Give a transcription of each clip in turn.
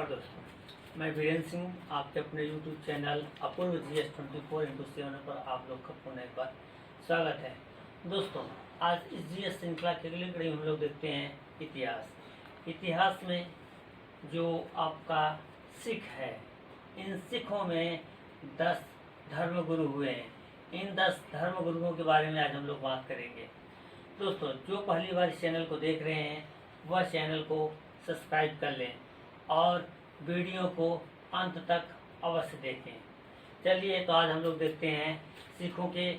नमस्कार दोस्तों, मैं वीरेंद्र सिंह आपके अपने YouTube चैनल अपूर्व GS 24x7 पर आप लोग का पुनः एक बार स्वागत है। दोस्तों, आज इस GS श्रृंखला के अगली कड़ी हम लोग देखते हैं इतिहास में जो आपका सिख है, इन सिखों में 10 धर्म गुरु हुए हैं। इन 10 धर्म गुरुओं के बारे में आज हम लोग बात करेंगे। दोस्तों, जो पहली बार इस चैनल को देख रहे हैं वह चैनल को सब्सक्राइब कर लें और वीडियो को अंत तक अवश्य देखें। चलिए, तो आज हम लोग देखते हैं सिखों के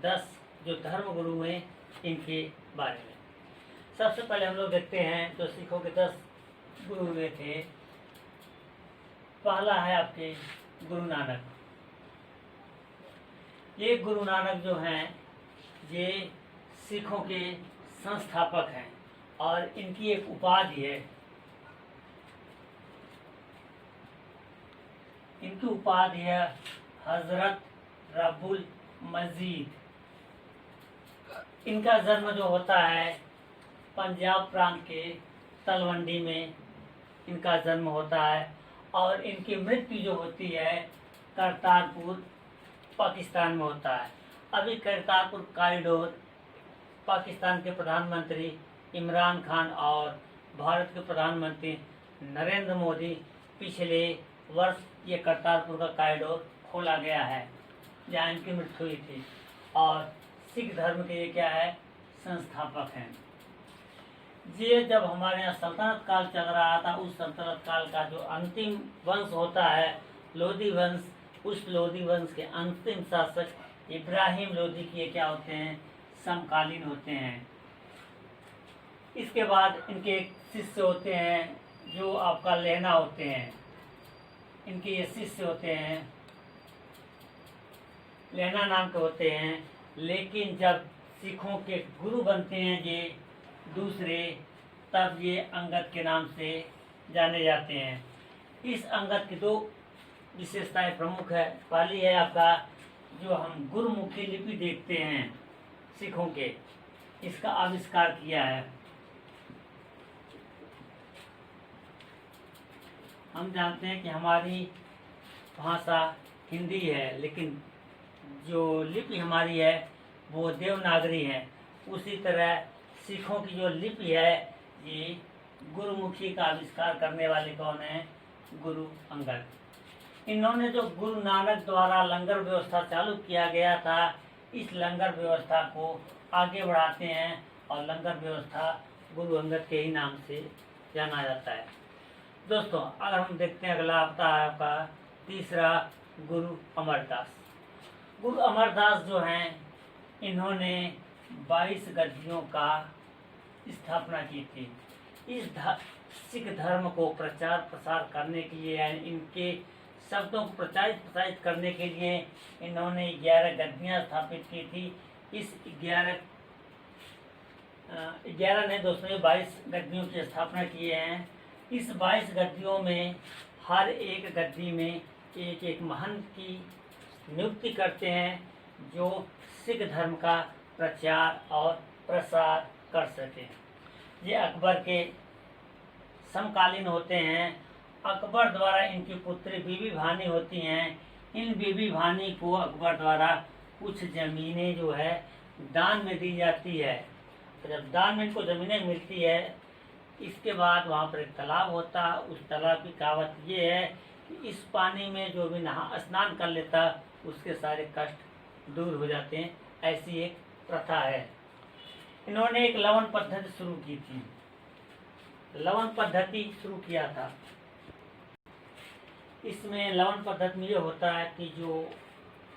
10 जो धर्म गुरु हैं इनके बारे में। सबसे पहले हम लोग देखते हैं जो सिखों के 10 गुरु हुए थे। पहला है आपके गुरु नानक। ये गुरु नानक जो हैं ये सिखों के संस्थापक हैं और इनकी एक उपाधि है। इनकी उपाधि है हजरत रब्बुल मजीद। इनका जन्म जो होता है पंजाब प्रांत के तलवंडी में इनका जन्म होता है और इनकी मृत्यु जो होती है करतारपुर पाकिस्तान में होता है। अभी करतारपुर कॉरिडोर पाकिस्तान के प्रधानमंत्री इमरान खान और भारत के प्रधानमंत्री नरेंद्र मोदी पिछले वर्ष ये करतारपुर का कॉरिडोर खोला गया है जहाँ इनकी मृत्यु हुई थी और सिख धर्म के ये क्या है संस्थापक हैं। ये जब हमारे यहाँ सल्तनत काल चल रहा था उस सल्तनत काल का जो अंतिम वंश होता है लोधी वंश, उस लोधी वंश के अंतिम शासक इब्राहिम लोधी के क्या होते हैं समकालीन होते हैं। इसके बाद इनके एक शिष्य होते हैं जो आपका लेना होते हैं। इनके ये शिष्य होते हैं लेना नाम के होते हैं, लेकिन जब सिखों के गुरु बनते हैं ये दूसरे तब ये अंगद के नाम से जाने जाते हैं। इस अंगद की 2 विशेषताएं प्रमुख है। पहली है आपका जो हम गुरुमुखी लिपि देखते हैं सिखों के, इसका आविष्कार किया है। हम जानते हैं कि हमारी भाषा हिंदी है लेकिन जो लिपि हमारी है वो देवनागरी है। उसी तरह सिखों की जो लिपि है ये गुरुमुखी का आविष्कार करने वाले कौन है गुरु अंगद। इन्होंने जो गुरु नानक द्वारा लंगर व्यवस्था चालू किया गया था इस लंगर व्यवस्था को आगे बढ़ाते हैं और लंगर व्यवस्था गुरु अंगद के ही नाम से जाना जाता है। दोस्तों, अगर हम देखते हैं अगला आता है आपका तीसरा गुरु अमरदास। गुरु अमरदास जो हैं इन्होंने 22 गद्दियों का स्थापना की थी। इस सिख धर्म को प्रचार प्रसार करने के लिए यानी इनके शब्दों को प्रचारित प्रसारित करने के लिए इन्होंने 11 गद्दियाँ स्थापित की थी। इस 11 ने दोस्तों 22 गद्दियों की स्थापना किए हैं। इस 22 गद्दियों में हर एक गद्दी में एक एक महंत की नियुक्ति करते हैं जो सिख धर्म का प्रचार और प्रसार कर सकें। ये अकबर के समकालीन होते हैं। अकबर द्वारा इनकी पुत्री बीबी भानी होती हैं। इन बीबी भानी को अकबर द्वारा कुछ ज़मीनें जो है दान में दी जाती है। तो जब दान में इनको ज़मीनें मिलती है इसके बाद वहाँ पर एक तालाब होता है। उस तालाब की कहावत ये है कि इस पानी में जो भी स्नान कर लेता उसके सारे कष्ट दूर हो जाते हैं। ऐसी एक प्रथा है। इन्होंने एक लवन पद्धति शुरू की थी। लवन पद्धति शुरू किया था। इसमें लवन पद्धति में ये होता है कि जो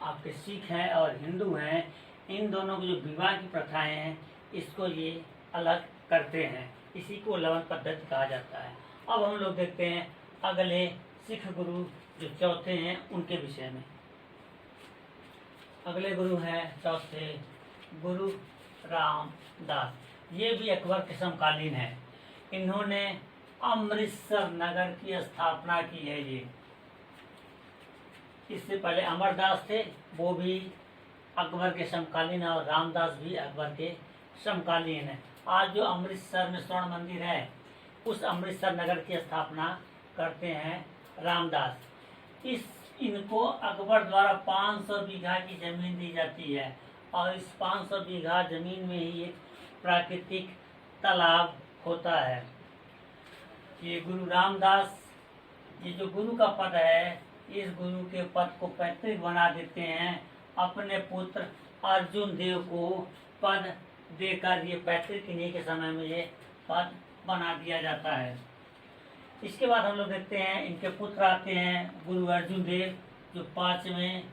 आपके सिख हैं और हिंदू हैं इन दोनों की जो विवाह की प्रथाएं हैं इसको ये अलग करते हैं। इसी को लवन पद्धति कहा जाता है। अब हम लोग देखते हैं अगले सिख गुरु जो चौथे हैं उनके विषय में। अगले गुरु हैं चौथे गुरु रामदास। ये भी अकबर के समकालीन हैं। इन्होंने अमृतसर नगर की स्थापना की है। ये इससे पहले अमरदास थे, वो भी अकबर के समकालीन और रामदास भी अकबर के समकालीन है। आज जो अमृतसर में स्वर्ण मंदिर है उस अमृतसर नगर की स्थापना करते हैं रामदास। इनको अकबर द्वारा 500 बीघा की जमीन दी जाती है और इस 500 बीघा जमीन में ही एक प्राकृतिक तालाब होता है। ये गुरु रामदास, ये जो गुरु का पद है, इस गुरु के पद को पैतृक बना देते हैं। अपने पुत्र अर्जुन देव को पद देकर ये पैतृक इन्हीं के समय में ये पद बना दिया जाता है। इसके बाद हम लोग देखते हैं इनके पुत्र आते हैं गुरु अर्जुन देव, जो 5वें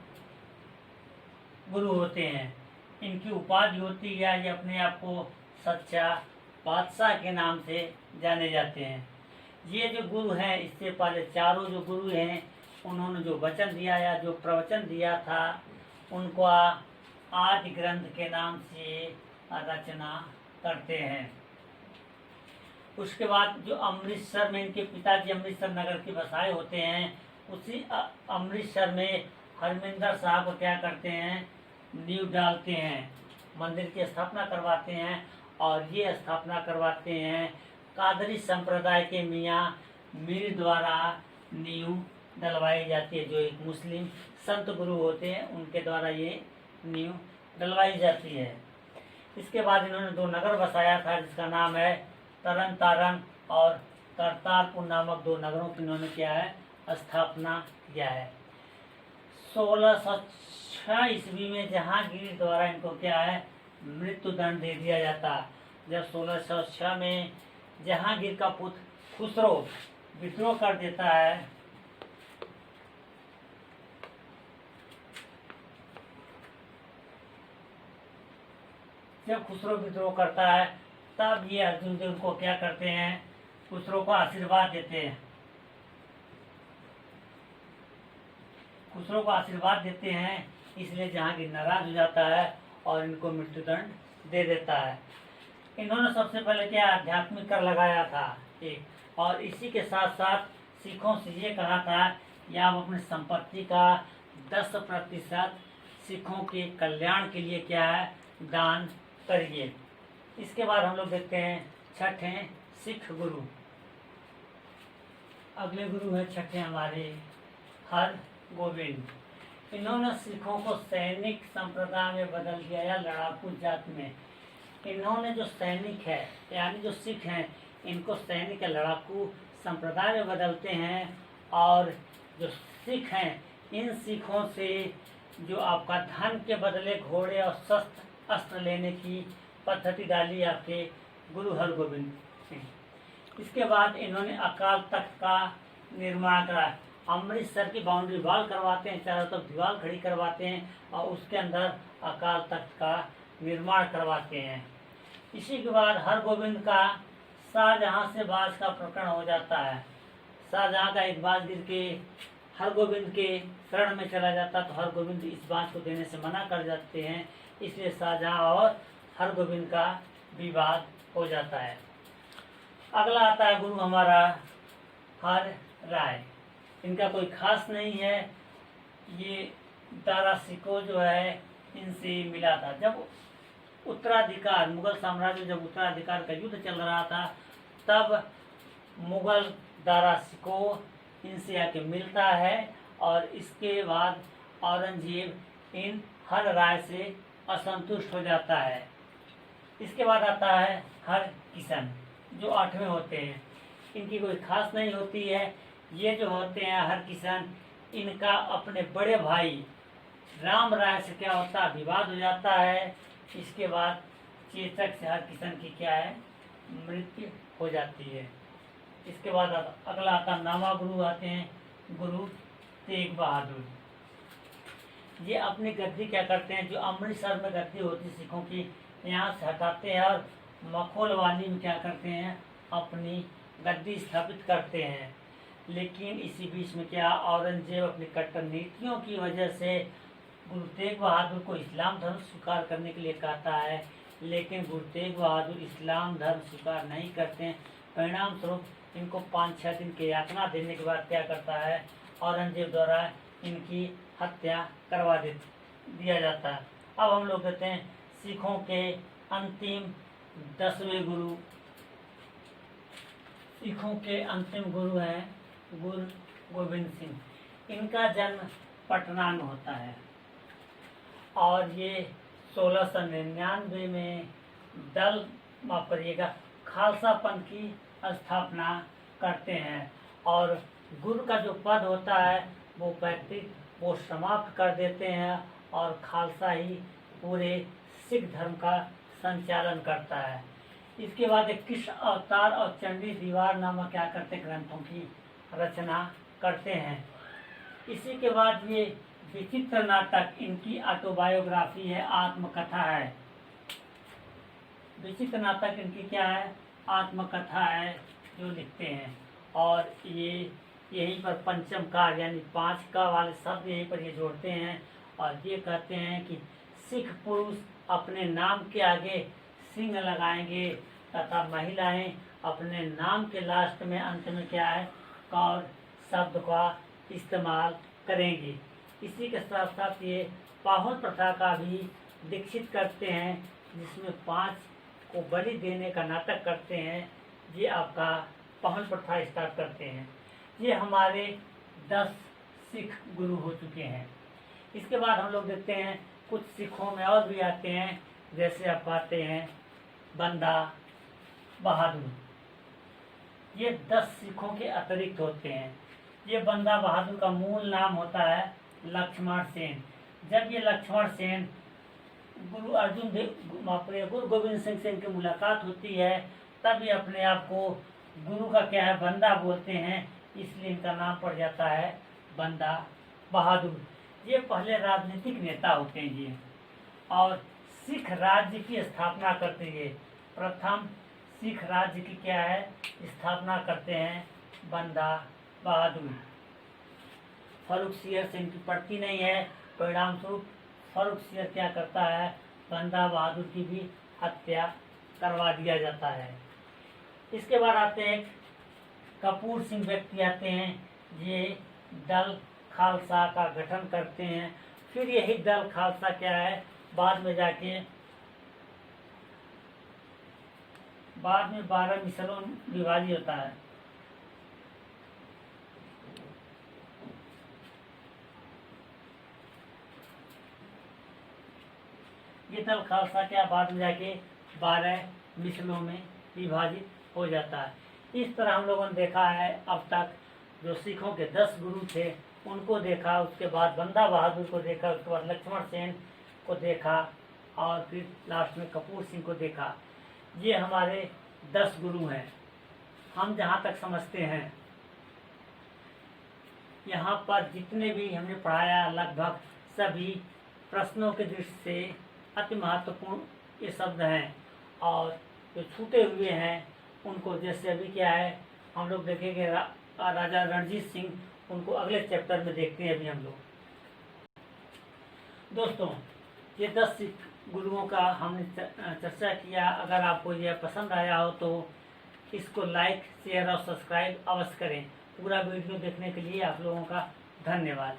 गुरु होते हैं। इनकी उपाधि होती है, ये अपने आप को सच्चा बादशाह के नाम से जाने जाते हैं। ये जो गुरु हैं, इससे पहले चारों जो गुरु हैं, उन्होंने जो वचन दिया या जो प्रवचन दिया था, उनको आदि ग्रंथ के नाम से रचना करते हैं। उसके बाद जो अमृतसर में इनके पिताजी अमृतसर नगर के बसाए होते हैं, उसी अमृतसर में हरमिंदर साहब को क्या करते हैं, नींव डालते हैं, मंदिर की स्थापना करवाते हैं। और ये स्थापना करवाते हैं कादरी संप्रदाय के मियाँ मीर द्वारा नींव डलवाई जाती है। जो एक मुस्लिम संत गुरु होते हैं, उनके द्वारा ये नींव डलवाई जाती है। इसके बाद इन्होंने 2 नगर बसाया था, जिसका नाम है तरन तारण और करतारपुर नामक 2 नगरों की इन्होंने क्या है, स्थापना किया है। 1606 ईस्वी में जहांगीर द्वारा इनको क्या है, मृत्यु दंड दे दिया जाता। जब 1606 में जहांगीर का पुत्र खुसरो विद्रोह कर देता है, जब खुसरो विद्रोह करता है, तब ये अर्जुन देव को क्या करते हैं, खुसरो को आशीर्वाद देते हैं। खुसरो को आशीर्वाद देते हैं, इसलिए जहांगीर नाराज हो जाता है और इनको मृत्युदंड दे देता है। इन्होंने सबसे पहले क्या, आध्यात्मिक कर लगाया था एक, और इसी के साथ साथ सिखों से ये कहा था कि आप अपनी संपत्ति का 10% सिखों के कल्याण के लिए क्या है, दान करिए। इसके बाद हम लोग देखते हैं छठे सिख गुरु। अगले गुरु है छठे हमारे हर गोविंद। इन्होंने सिखों को सैनिक संप्रदाय में बदल दिया या लड़ाकू जात में। इन्होंने जो सैनिक है यानी जो सिख हैं, इनको सैनिक या लड़ाकू संप्रदाय में बदलते हैं। और जो सिख हैं, इन सिखों से जो आपका धन के बदले घोड़े और शस्त्र अस्त्र लेने की पद्धति डाली आपके गुरु हरगोविंद सिंह। इसके बाद इन्होंने अकाल तख्त का निर्माण करा। अमृतसर की बाउंड्री वॉल करवाते हैं, चारों तरफ दीवार खड़ी करवाते हैं और उसके अंदर अकाल तख्त का निर्माण करवाते हैं। इसी के बाद हरगोविंद का शाहजहां से बाज का प्रकरण हो जाता है। शाहजहां का एक बाज गिर के हरगोविंद के शरण में चला जाता, तो हरगोविंद इस बाज को देने से मना कर जाते हैं। इसलिए शाहजहां और हरगोविंद का विवाद हो जाता है। अगला आता है गुरु हमारा हर राय। इनका कोई खास नहीं है, ये दारा सिकोह जो है इनसे मिला था। जब उत्तराधिकार, मुगल साम्राज्य जब उत्तराधिकार का युद्ध चल रहा था, तब मुगल दारा सिकोह इनसे आके मिलता है और इसके बाद औरंगजेब इन हर राय से असंतुष्ट हो जाता है। इसके बाद आता है हर किशन, जो 8वें होते हैं। इनकी कोई खास नहीं होती है। ये जो होते हैं हर किशन, इनका अपने बड़े भाई राम राय से क्या होता है, विवाद हो जाता है। इसके बाद चेचक से हर किशन की क्या है, मृत्यु हो जाती है। इसके बाद अगला आता नामा गुरु आते हैं, गुरु तेग बहादुर। ये अपनी गद्दी क्या करते हैं, जो अमृतसर में गद्दी होती सिखों की, यहाँ से हटाते हैं और मखोलवानी में क्या करते हैं, अपनी गद्दी स्थापित करते हैं। लेकिन इसी बीच में क्या, औरंगजेब अपनी कट्टर नीतियों की वजह से गुरु तेग बहादुर को इस्लाम धर्म स्वीकार करने के लिए कहता है, लेकिन गुरु तेग बहादुर इस्लाम धर्म स्वीकार नहीं करते हैं। परिणाम स्वरूप इनको 5-6 दिन की यातना देने के बाद क्या करता है, औरंगजेब द्वारा इनकी हत्या करवा दिया जाता है। अब हम लोग कहते हैं सिखों के अंतिम 10वें गुरु। सिखों के अंतिम गुरु हैं गुरु गोविंद सिंह। इनका जन्म पटना में होता है और ये 1699 में दल माफ करिएगा खालसा पंथ की स्थापना करते हैं और गुरु का जो पद होता है वो पैतृक वो समाप्त कर देते हैं और खालसा ही पूरे सिख धर्म का संचालन करता है। इसके बाद एक कृष्ण अवतार और चंडी दीवार नामक क्या करते ग्रंथों की रचना करते हैं। इसी के बाद ये विचित्र नाटक इनकी ऑटोबायोग्राफी है, आत्मकथा है। विचित्र नाटक इनकी क्या है, आत्मकथा है जो लिखते हैं और ये यहीं पर पंचम कार यानी 5 का वाले शब्द यहीं पर ये जोड़ते हैं और ये कहते हैं कि सिख पुरुष अपने नाम के आगे सिंह लगाएंगे तथा महिलाएं अपने नाम के लास्ट में अंत में क्या है कौर शब्द का इस्तेमाल करेंगी। इसी के साथ साथ ये पाहुन प्रथा का भी दीक्षित करते हैं जिसमें 5 को बलि देने का नाटक करते हैं। ये आपका पाहुन प्रथा स्टार्ट करते हैं। ये हमारे 10 सिख गुरु हो चुके हैं। इसके बाद हम लोग देखते हैं कुछ सिखों में और भी आते हैं, जैसे आप पाते हैं बंदा बहादुर। ये 10 सिखों के अतिरिक्त होते हैं। ये बंदा बहादुर का मूल नाम होता है लक्ष्मण सेन। जब ये लक्ष्मण सेन गुरु गोविंद सिंह से इनकी मुलाकात होती है तब ये अपने आप को गुरु का क्या है बंदा बोलते हैं, इसलिए इनका नाम पड़ जाता है बंदा बहादुर। ये पहले राजनीतिक नेता होते हैं ये और सिख राज्य की स्थापना करते हैं। प्रथम सिख राज्य की क्या है स्थापना करते हैं बंदा बहादुर। फर्रुखसियर से इनकी पड़ती नहीं है, परिणाम स्वरूप फर्रुखसियर क्या करता है बंदा बहादुर की भी हत्या करवा दिया जाता है। इसके बाद आते हैं कपूर सिंह व्यक्ति आते हैं। ये दल खालसा का गठन करते हैं। फिर यही दल खालसा क्या है बाद में जाके 12 मिसलों विभाजित होता है। ये दल खालसा क्या बाद में जाके 12 मिसलों में विभाजित हो जाता है। इस तरह हम लोगों ने देखा है अब तक जो सिखों के 10 गुरु थे उनको देखा, उसके बाद बंदा बहादुर को देखा, उसके बाद लक्ष्मण सेन को देखा और फिर लास्ट में कपूर सिंह को देखा। ये हमारे 10 गुरु हैं। हम जहाँ तक समझते हैं यहाँ पर जितने भी हमने पढ़ाया लगभग सभी प्रश्नों के दृष्टि से अति महत्वपूर्ण ये शब्द हैं और जो छूटे हुए हैं उनको जैसे अभी क्या है हम लोग देखेंगे राजा रणजीत सिंह, उनको अगले चैप्टर में देखते हैं अभी हम लोग। दोस्तों ये 10 सिख गुरुओं का हमने चर्चा किया। अगर आपको यह पसंद आया हो तो इसको लाइक शेयर और सब्सक्राइब अवश्य करें। पूरा वीडियो देखने के लिए आप लोगों का धन्यवाद।